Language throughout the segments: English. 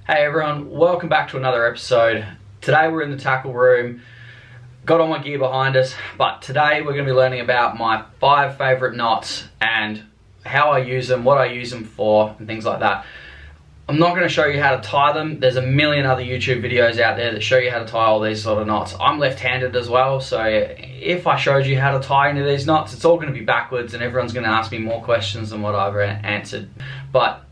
Hey everyone, welcome back to another episode. Today we're in the tackle room, got all my gear behind us, but today we're going to be learning about my 5 favourite knots and how I use them, what I use them for, and things like that. I'm not going to show you how to tie them. There's a million other YouTube videos out there that show you how to tie all these sort of knots. I'm left-handed as well, so if I showed you how to tie any of these knots, it's all going to be backwards and everyone's going to ask me more questions than what I've answered. But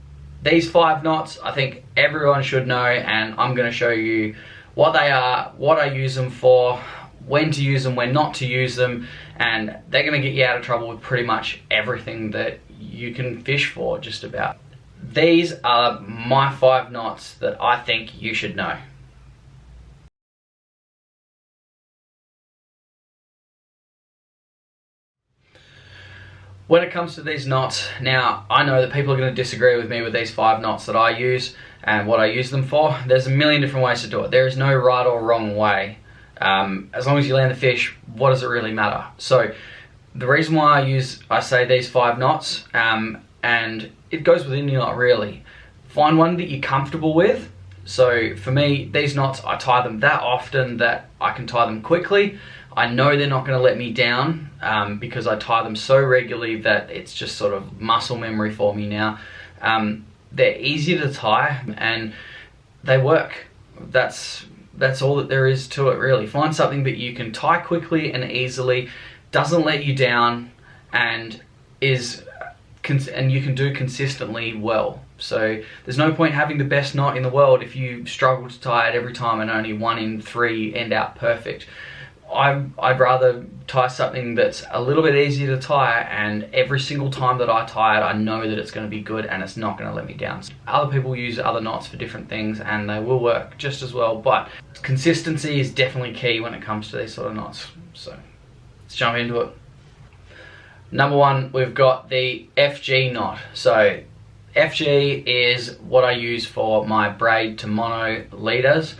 these 5 knots, I think everyone should know, and I'm going to show you what they are, what I use them for, when to use them, when not to use them, and they're going to get you out of trouble with pretty much everything that you can fish for, just about. These are my 5 knots that I think you should know. When it comes to these knots, now I know that people are going to disagree with me with these 5 knots that I use and what I use them for. There's a million different ways to do it. There is no right or wrong way. As long as you land the fish, what does it really matter? So the reason why I say these 5 knots, and it goes with any knot really. Find one that you're comfortable with. So for me, these knots, I tie them that often that I can tie them quickly. I know they're not going to let me down because I tie them so regularly that it's just sort of muscle memory for me now. They're easy to tie and they work. That's all that there is to it really. Find something that you can tie quickly and easily, doesn't let you down, and you can do consistently well. So there's no point having the best knot in the world if you struggle to tie it every time and only 1 in 3 end out perfect. I'd rather tie something that's a little bit easier to tie, and every single time that I tie it, I know that it's going to be good and it's not going to let me down. Other people use other knots for different things and they will work just as well, but consistency is definitely key when it comes to these sort of knots. So let's jump into it. Number 1, we've got the FG knot. So FG is what I use for my braid to mono leaders.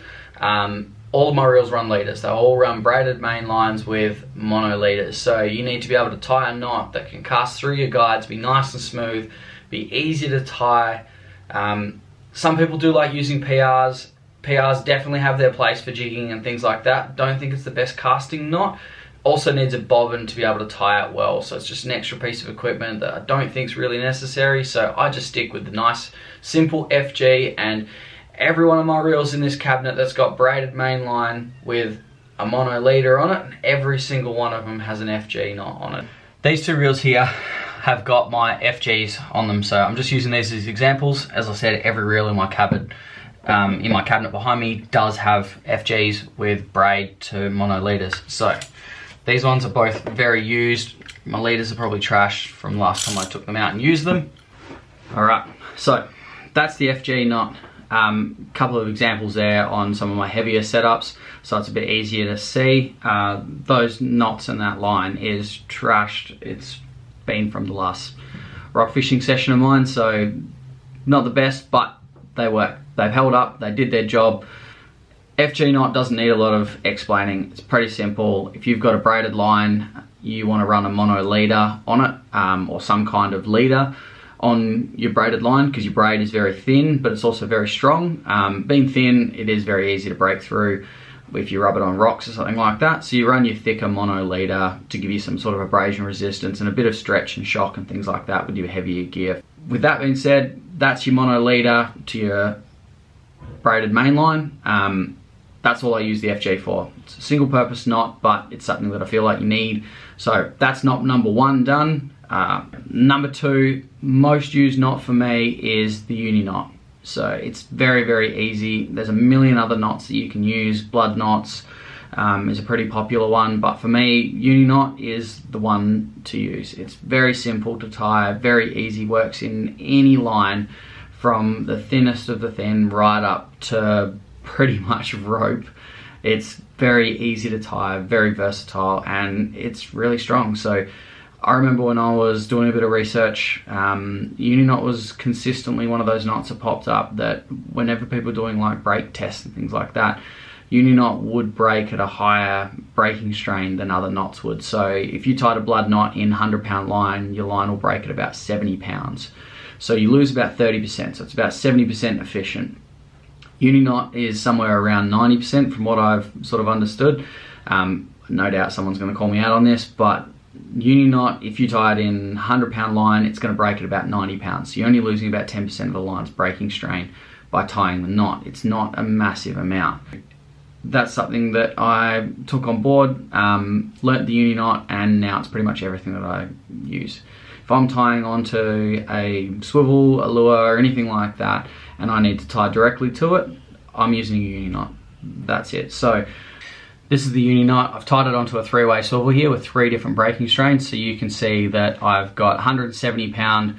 All of my reels run leaders. They all run braided main lines with mono leaders. So you need to be able to tie a knot that can cast through your guides, be nice and smooth, be easy to tie. Some people do like using PRs. PRs definitely have their place for jigging and things like that. Don't think it's the best casting knot. Also needs a bobbin to be able to tie it well, so it's just an extra piece of equipment that I don't think is really necessary. So I just stick with the nice simple FG, and every one of my reels in this cabinet that's got braided main line with a mono leader on it, and every single one of them has an FG knot on it. These 2 reels here have got my FGs on them, so I'm just using these as examples. As I said, every reel in my cabinet behind me does have FGs with braid to mono leaders. So these ones are both very used. My leaders are probably trashed from last time I took them out and used them. Alright, so that's the FG knot. Couple of examples there on some of my heavier setups, so it's a bit easier to see. Those knots in that line is trashed. It's been from the last rock fishing session of mine, so not the best, but they work. They've held up, they did their job. FG knot doesn't need a lot of explaining. It's pretty simple. If you've got a braided line, you want to run a mono leader on it, or some kind of leader on your braided line, because your braid is very thin, but it's also very strong. Being thin, it is very easy to break through if you rub it on rocks or something like that. So you run your thicker mono leader to give you some sort of abrasion resistance and a bit of stretch and shock and things like that with your heavier gear. With that being said, that's your mono leader to your braided main line. That's all I use the FG for. It's a single purpose knot, but it's something that I feel like you need. So that's knot number 1 done. Number 2, most used knot for me is the Uni Knot. So it's very, very easy. There's a million other knots that you can use. Blood knots is a pretty popular one, but for me, Uni Knot is the one to use. It's very simple to tie, very easy, works in any line from the thinnest of the thin right up to pretty much rope. It's very easy to tie, very versatile, and it's really strong. So I remember when I was doing a bit of research, Uni Knot was consistently one of those knots that popped up that whenever people were doing like break tests and things like that, Uni Knot would break at a higher breaking strain than other knots would. So if you tied a blood knot in 100-pound line, your line will break at about 70 pounds. So you lose about 30%, so it's about 70% efficient. Uni Knot is somewhere around 90% from what I've sort of understood. No doubt someone's going to call me out on this, but Uni Knot, if you tie it in 100-pound line, it's going to break at about 90 pounds. So you're only losing about 10% of the line's breaking strain by tying the knot. It's not a massive amount. That's something that I took on board, learnt the Uni Knot, and now it's pretty much everything that I use. If I'm tying onto a swivel, a lure, or anything like that, and I need to tie directly to it, I'm using a Uni Knot. That's it. So this is the Uni Knot. I've tied it onto a 3-way swivel here with 3 different breaking strains, so you can see that I've got 170 pound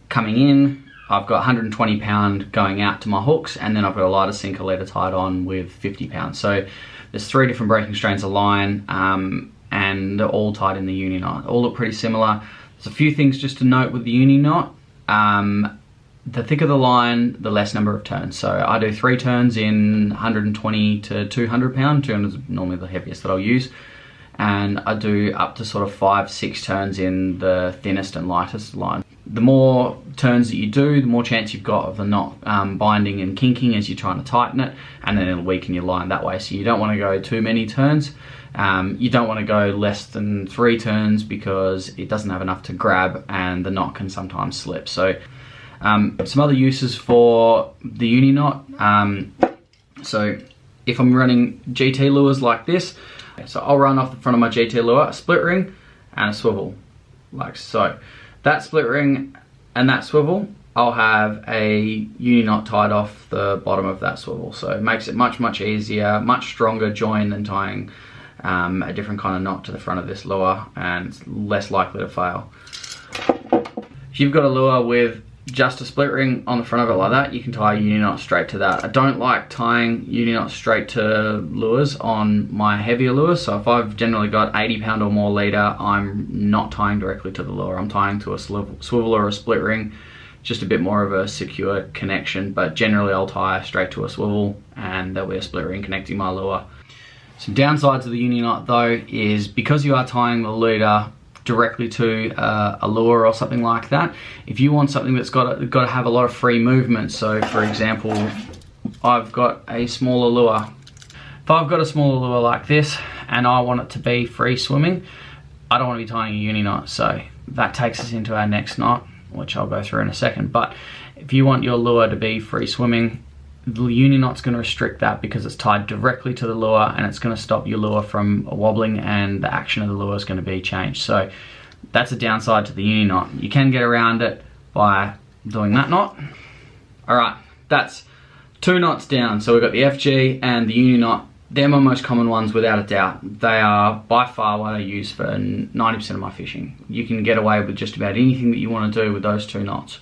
coming in, I've got 120 pound going out to my hooks, and then I've got a lighter sinker leader tied on with 50 pounds. So there's 3 different breaking strains of line, and they're all tied in the Uni Knot. All look pretty similar. There's a few things just to note with the Uni Knot. The thicker the line, the less number of turns. So I do 3 turns in 120 to 200 pound. 200 is normally the heaviest that I'll use. And I do up to sort of 5-6 turns in the thinnest and lightest line. The more turns that you do, the more chance you've got of the knot binding and kinking as you're trying to tighten it, and then it'll weaken your line that way. So you don't want to go too many turns. You don't want to go less than 3 turns because it doesn't have enough to grab and the knot can sometimes slip. So some other uses for the Uni Knot. So if I'm running GT lures like this, so I'll run off the front of my GT lure a split ring and a swivel, like so. That split ring and that swivel, I'll have a Uni Knot tied off the bottom of that swivel. So it makes it much easier, much stronger join than tying a different kind of knot to the front of this lure, and it's less likely to fail. If you've got a lure with just a split ring on the front of it like that, you can tie a Uni Knot straight to that. I don't like tying Uni Knot straight to lures on my heavier lures, so if I've generally got 80 pound or more leader, I'm not tying directly to the lure. I'm tying to a swivel or a split ring, just a bit more of a secure connection, but generally I'll tie straight to a swivel and there'll be a split ring connecting my lure. Some downsides of the Uni Knot though is because you are tying the leader directly to a lure or something like that, if you want something that's got to have a lot of free movement, so for example I've got a smaller lure. If I've got a smaller lure like this and I want it to be free swimming, I don't want to be tying a Uni Knot. So that takes us into our next knot, which I'll go through in a second. But if you want your lure to be free swimming, the Uni Knot's going to restrict that because it's tied directly to the lure, and it's going to stop your lure from wobbling and the action of the lure is going to be changed. So that's a downside to the Uni Knot. You can get around it by doing that knot. Alright, that's 2 knots down. So we've got the FG and the Uni Knot. They're my most common ones without a doubt. They are by far what I use for 90% of my fishing. You can get away with just about anything that you want to do with those 2 knots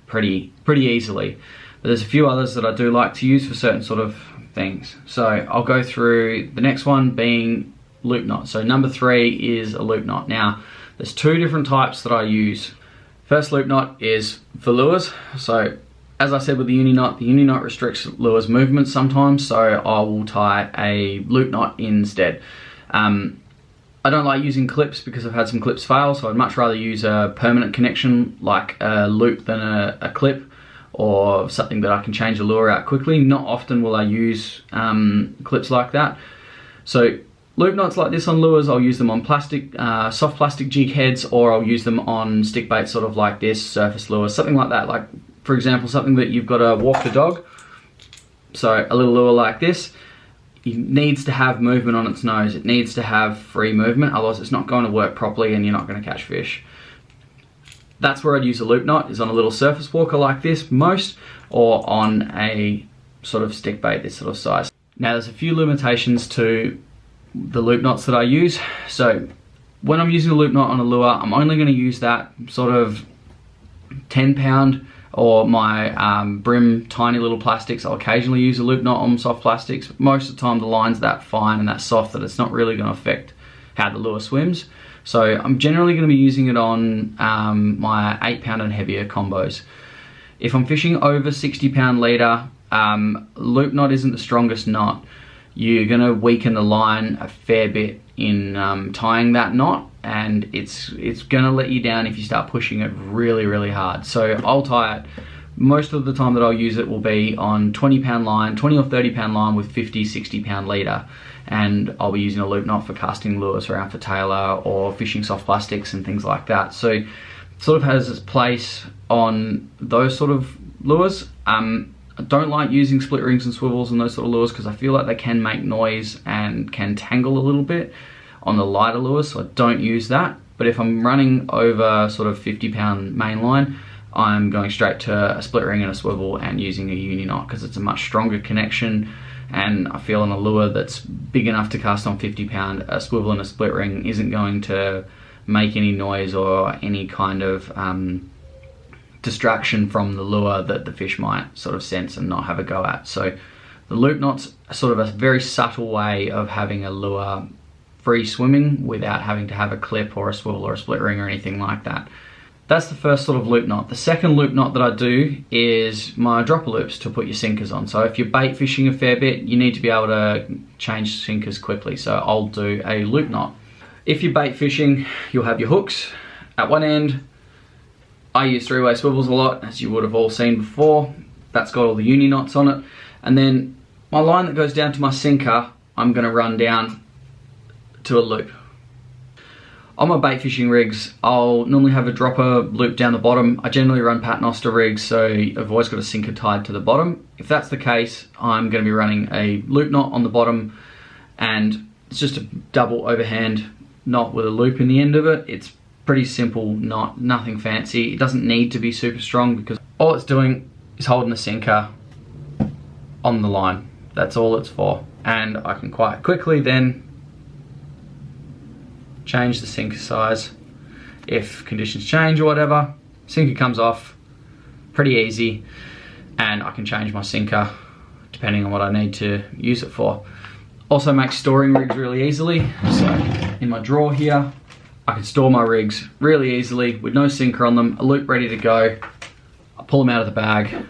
pretty easily. But there's a few others that I do like to use for certain sort of things. So I'll go through the next one being loop knot. So number 3 is a loop knot. Now there's 2 different types that I use. First loop knot is for lures. So as I said with the Uni Knot restricts lures movement sometimes, so I will tie a loop knot instead. I don't like using clips because I've had some clips fail, so I'd much rather use a permanent connection like a loop than a clip, or something that I can change the lure out quickly. Not often will I use clips like that. So loop knots like this on lures, I'll use them on plastic, soft plastic jig heads, or I'll use them on stick bait sort of like this, surface lures, something like that. Like for example, something that you've got to walk the dog. So a little lure like this, it needs to have movement on its nose. It needs to have free movement, otherwise it's not going to work properly and you're not going to catch fish. That's where I'd use a loop knot, is on a little surface walker like this most, or on a sort of stick bait this sort of size. Now there's a few limitations to the loop knots that I use. So when I'm using a loop knot on a lure, I'm only going to use that sort of 10 pound or my brim tiny little plastics. I'll occasionally use a loop knot on soft plastics, but most of the time the line's that fine and that soft that it's not really going to affect how the lure swims. So I'm generally going to be using it on my 8 pound and heavier combos. If I'm fishing over 60 pound leader, loop knot isn't the strongest knot. You're going to weaken the line a fair bit in tying that knot, and it's going to let you down if you start pushing it really hard. So I'll tie it Most of the time that I'll use it will be on 20-pound line, 20 or 30-pound line with 50, 60-pound leader. And I'll be using a loop knot for casting lures around for tailor or fishing soft plastics and things like that. So it sort of has its place on those sort of lures. I don't like using split rings and swivels and those sort of lures because I feel like they can make noise and can tangle a little bit on the lighter lures, so I don't use that. But if I'm running over sort of 50-pound main line, I'm going straight to a split ring and a swivel and using a Uni Knot because it's a much stronger connection. And I feel on a lure that's big enough to cast on 50-pound, a swivel and a split ring isn't going to make any noise or any kind of distraction from the lure that the fish might sort of sense and not have a go at. So the loop knot's sort of a very subtle way of having a lure free swimming without having to have a clip or a swivel or a split ring or anything like that. That's the first sort of loop knot. The second loop knot that I do is my dropper loops to put your sinkers on. So if you're bait fishing a fair bit, you need to be able to change sinkers quickly. So I'll do a loop knot. If you're bait fishing, you'll have your hooks at one end. I use three-way swivels a lot, as you would have all seen before. That's got all the Uni knots on it. And then my line that goes down to my sinker, I'm gonna run down to a loop. On my bait fishing rigs, I'll normally have a dropper loop down the bottom. I generally run paternoster rigs, so I've always got a sinker tied to the bottom. If that's the case, I'm going to be running a loop knot on the bottom, and it's just a double overhand knot with a loop in the end of it. It's pretty simple knot, nothing fancy. It doesn't need to be super strong because all it's doing is holding the sinker on the line. That's all it's for. And I can quite quickly then change the sinker size if conditions change or whatever. Sinker comes off, pretty easy, and I can change my sinker depending on what I need to use it for. Also makes storing rigs really easily. So in my drawer here, I can store my rigs really easily with no sinker on them, a loop ready to go. I pull them out of the bag,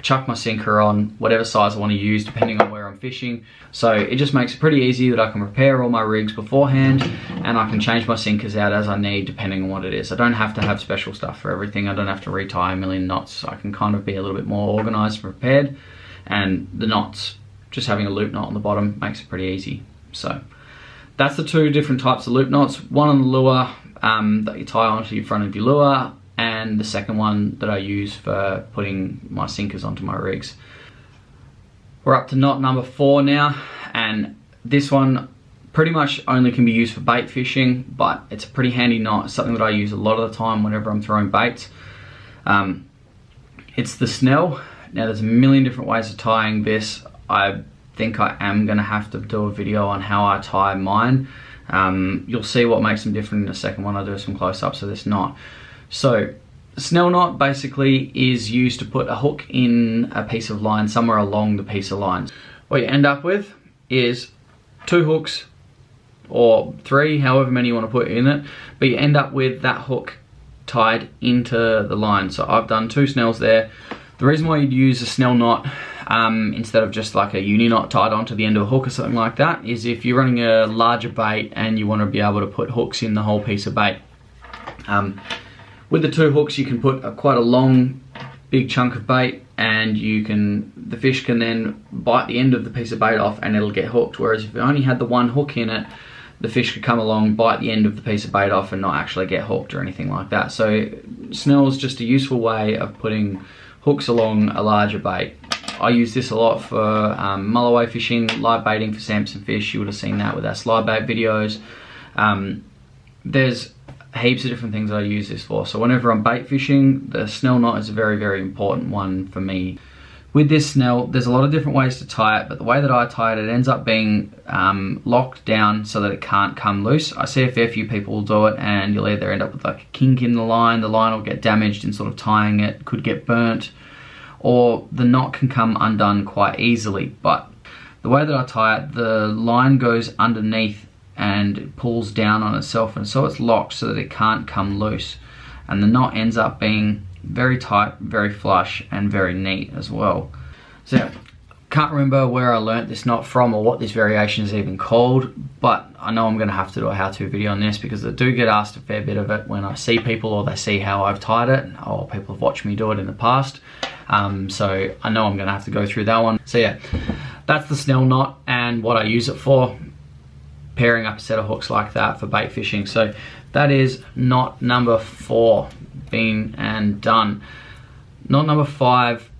chuck my sinker on, whatever size I want to use depending on where I'm fishing. So it just makes it pretty easy that I can prepare all my rigs beforehand and I can change my sinkers out as I need depending on what it is. I don't have to have special stuff for everything. I don't have to retie a million knots. I can kind of be a little bit more organized and prepared, and the knots, just having a loop knot on the bottom makes it pretty easy. So that's the two different types of loop knots. One on the lure that you tie onto the front of your lure, and the second one that I use for putting my sinkers onto my rigs. We're up to knot number 4 now, and this one pretty much only can be used for bait fishing, but it's a pretty handy knot. It's something that I use a lot of the time whenever I'm throwing baits. It's the Snail. Now there's a million different ways of tying this. I think I am gonna have to do a video on how I tie mine. You'll see what makes them different in a second when I do some close-ups of this knot. So, Snail knot basically is used to put a hook in a piece of line somewhere along the piece of line. What you end up with is 2 hooks, or 3, however many you want to put in it, but you end up with that hook tied into the line. So I've done 2 snails there. The reason why you'd use a snail knot instead of just like a Uni knot tied onto the end of a hook or something like that is if you're running a larger bait and you want to be able to put hooks in the whole piece of bait. With the 2 hooks you can put quite a long big chunk of bait, and the fish can then bite the end of the piece of bait off and it'll get hooked, whereas if you only had the 1 hook in it, the fish could come along, bite the end of the piece of bait off and not actually get hooked or anything like that. So Snail is just a useful way of putting hooks along a larger bait. I use this a lot for mulloway fishing, live baiting for Samson fish. You would have seen that with our slide bait videos. There's heaps of different things I use this for. So whenever I'm bait fishing, the Snail knot is a very, very important one for me. With this snail, there's a lot of different ways to tie it, but the way that I tie it, it ends up being locked down so that it can't come loose. I see a fair few people do it, and you'll either end up with like a kink in the line will get damaged in sort of tying it, could get burnt, or the knot can come undone quite easily. But the way that I tie it, the line goes underneath and it pulls down on itself, and so it's locked so that it can't come loose, and the knot ends up being very tight, very flush, and very neat as well. So a Can't remember where I learnt this knot from or what this variation is even called, but I know I'm going to have to do a how-to video on this because I do get asked a fair bit of it when I see people or they see how I've tied it, or people have watched me do it in the past. So I know I'm going to have to go through that one. So yeah, that's the Snail Knot and what I use it for, pairing up a set of hooks like that for bait fishing. So that is knot number 4, been and done. Knot number 5,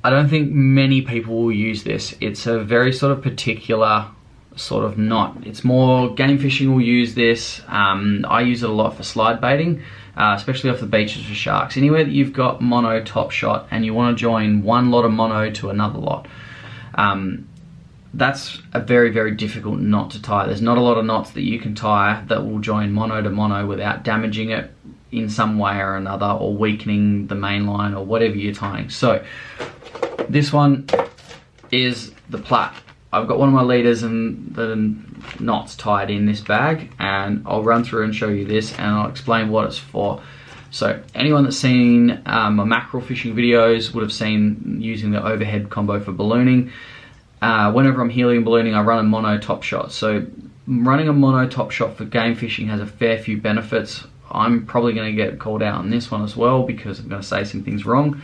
I don't think many people will use this. It's a very sort of particular sort of knot. It's more game fishing will use this. I use it a lot for slide baiting, especially off the beaches for sharks. Anywhere that you've got mono top shot and you want to join one lot of mono to another lot, that's a very, very difficult knot to tie. There's not a lot of knots that you can tie that will join mono to mono without damaging it in some way or another, or weakening the main line or whatever you're tying. So this one is the Plaque. I've got one of my leaders and the knots tied in this bag, and I'll run through and show you this and I'll explain what it's for. So anyone that's seen my mackerel fishing videos would have seen using the overhead combo for ballooning. Whenever I'm helium ballooning, I run a mono top shot. So running a mono top shot for game fishing has a fair few benefits. I'm probably going to get called out on this one as well because I'm going to say some things wrong.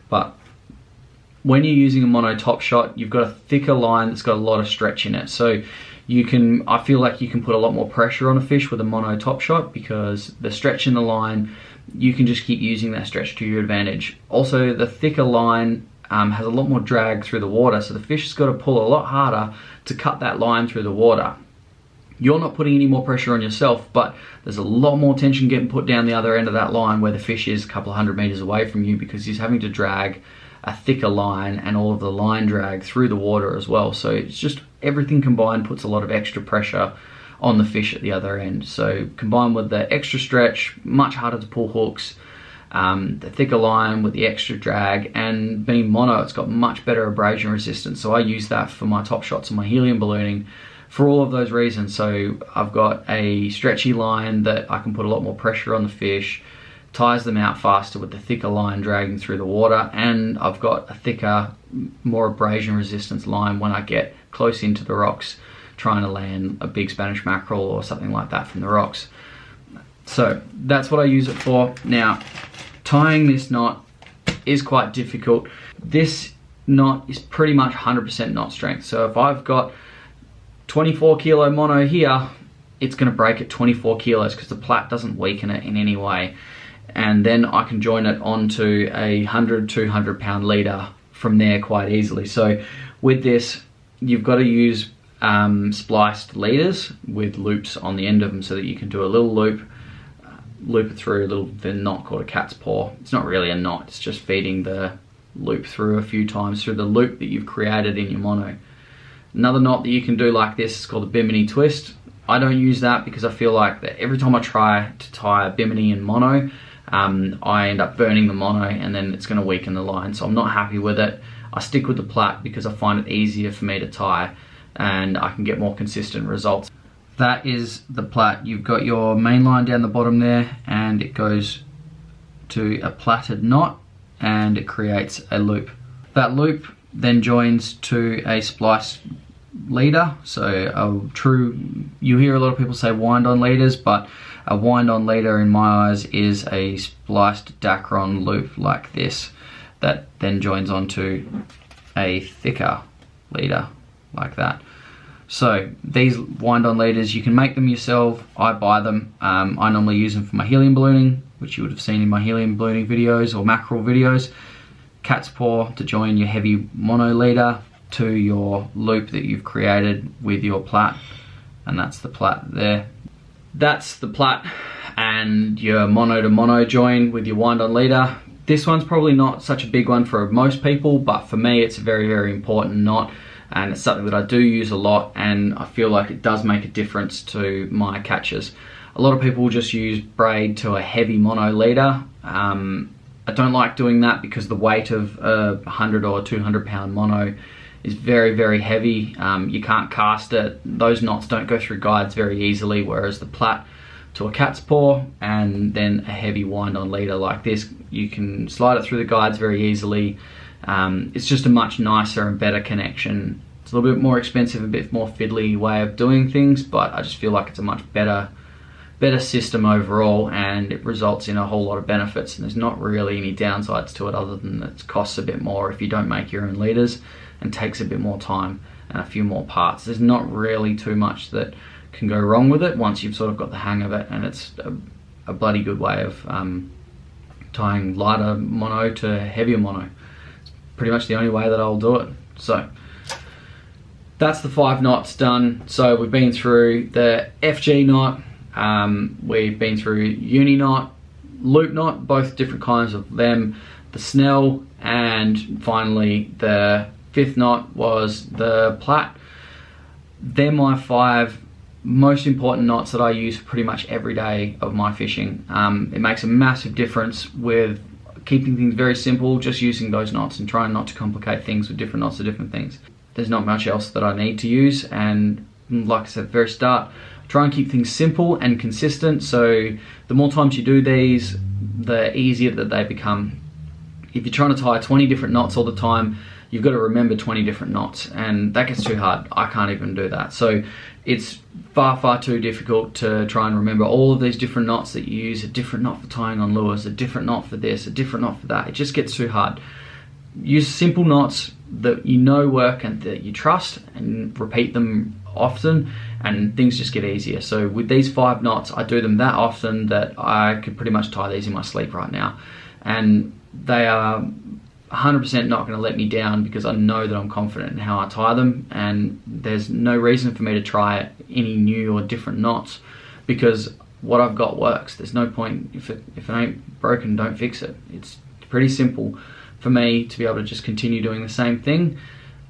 But when you're using a mono top shot, you've got a thicker line that's got a lot of stretch in it. So I feel like you can put a lot more pressure on a fish with a mono top shot because the stretch in the line, you can just keep using that stretch to your advantage. Also, the thicker line has a lot more drag through the water, so the fish has got to pull a lot harder to cut that line through the water. You're not putting any more pressure on yourself, but there's a lot more tension getting put down the other end of that line where the fish is a couple of 100 meters away from you, because he's having to drag a thicker line and all of the line drag through the water as well. So it's just everything combined puts a lot of extra pressure on the fish at the other end. So combined with the extra stretch, much harder to pull hooks, the thicker line with the extra drag, and being mono, it's got much better abrasion resistance. So I use that for my top shots and my helium ballooning for all of those reasons. So I've got a stretchy line that I can put a lot more pressure on the fish, ties them out faster with the thicker line dragging through the water, and I've got a thicker, more abrasion resistance line when I get close into the rocks trying to land a big Spanish mackerel or something like that from the rocks. So that's what I use it for. Now, tying this knot is quite difficult. This knot is pretty much 100% knot strength. So if I've got 24 kilo mono here, it's going to break at 24 kilos because the Plaque doesn't weaken it in any way. And then I can join it onto a 100, 200 pound leader from there quite easily. So with this, you've got to use spliced leaders with loops on the end of them so that you can do a little loop, loop it through the knot called a cat's paw. It's not really a knot, it's just feeding the loop through a few times through the loop that you've created in your mono. Another knot that you can do like this is called a bimini twist. I don't use that because I feel like that every time I try to tie a bimini in mono, I end up burning the mono and then it's going to weaken the line, so I'm not happy with it. I stick with the Plaque because I find it easier for me to tie and I can get more consistent results. That is the Plaque. You've got your main line down the bottom there and it goes to a plaited knot and it creates a loop. That loop then joins to a spliced leader. So a true, you hear a lot of people say wind on leaders, but a wind on leader in my eyes is a spliced Dacron loop like this that then joins onto a thicker leader like that. So these wind on leaders, you can make them yourself. I buy them. I normally use them for my helium ballooning, which you would have seen in my helium ballooning videos or mackerel videos. Cat's paw to join your heavy mono leader to your loop that you've created with your Plaque, and that's the Plaque there. That's the Plaque and your mono to mono join with your wind on leader. This one's probably not such a big one for most people, but for me it's a very, very important knot, and it's something that I do use a lot, and I feel like it does make a difference to my catches. A lot of people just use braid to a heavy mono leader. I don't like doing that because the weight of a 100 or 200 pound mono is very, very heavy. You can't cast it. Those knots don't go through guides very easily, whereas the Plaque to a cat's paw and then a heavy wind on leader like this, you can slide it through the guides very easily. It's just a much nicer and better connection. It's a little bit more expensive, a bit more fiddly way of doing things, but I just feel like it's a much better system overall, and it results in a whole lot of benefits, and there's not really any downsides to it other than that it costs a bit more if you don't make your own leaders and takes a bit more time and a few more parts. There's not really too much that can go wrong with it once you've sort of got the hang of it, and it's a bloody good way of tying lighter mono to heavier mono. It's pretty much the only way that I'll do it. So that's the 5 knots done. So we've been through the FG knot, we've been through Uni Knot, Loop Knot, both different kinds of them, the Snail, and finally the 5th knot was the Plaque. They're my 5 most important knots that I use pretty much every day of my fishing. It makes a massive difference with keeping things very simple, just using those knots and trying not to complicate things with different knots or different things. There's not much else that I need to use, and like I said at the very start, try and keep things simple and consistent, so the more times you do these, the easier that they become. If you're trying to tie 20 different knots all the time, you've got to remember 20 different knots, and that gets too hard. I can't even do that. So it's far too difficult to try and remember all of these different knots that you use, a different knot for tying on lures, a different knot for this, a different knot for that. It just gets too hard. Use simple knots that you know work and that you trust, and repeat them often, and things just get easier. So with these 5 knots, I do them that often that I could pretty much tie these in my sleep right now, and they are 100% not going to let me down because I know that I'm confident in how I tie them, and there's no reason for me to try any new or different knots because what I've got works. There's no point, if it ain't broken, don't fix it. It's pretty simple for me to be able to just continue doing the same thing.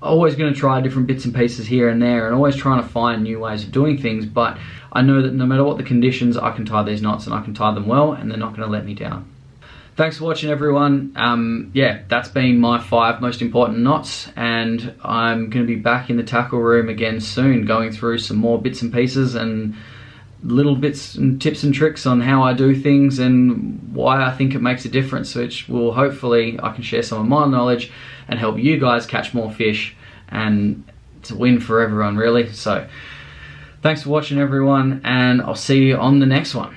Always going to try different bits and pieces here and there, and always trying to find new ways of doing things, but I know that no matter what the conditions, I can tie these knots and I can tie them well, and they're not going to let me down. Thanks for watching, everyone. Yeah, that's been my 5 most important knots, and I'm going to be back in the tackle room again soon, going through some more bits and pieces and little bits and tips and tricks on how I do things and why I think it makes a difference, which will hopefully I can share some of my knowledge and help you guys catch more fish, and it's a win for everyone really. So thanks for watching, everyone, and I'll see you on the next one.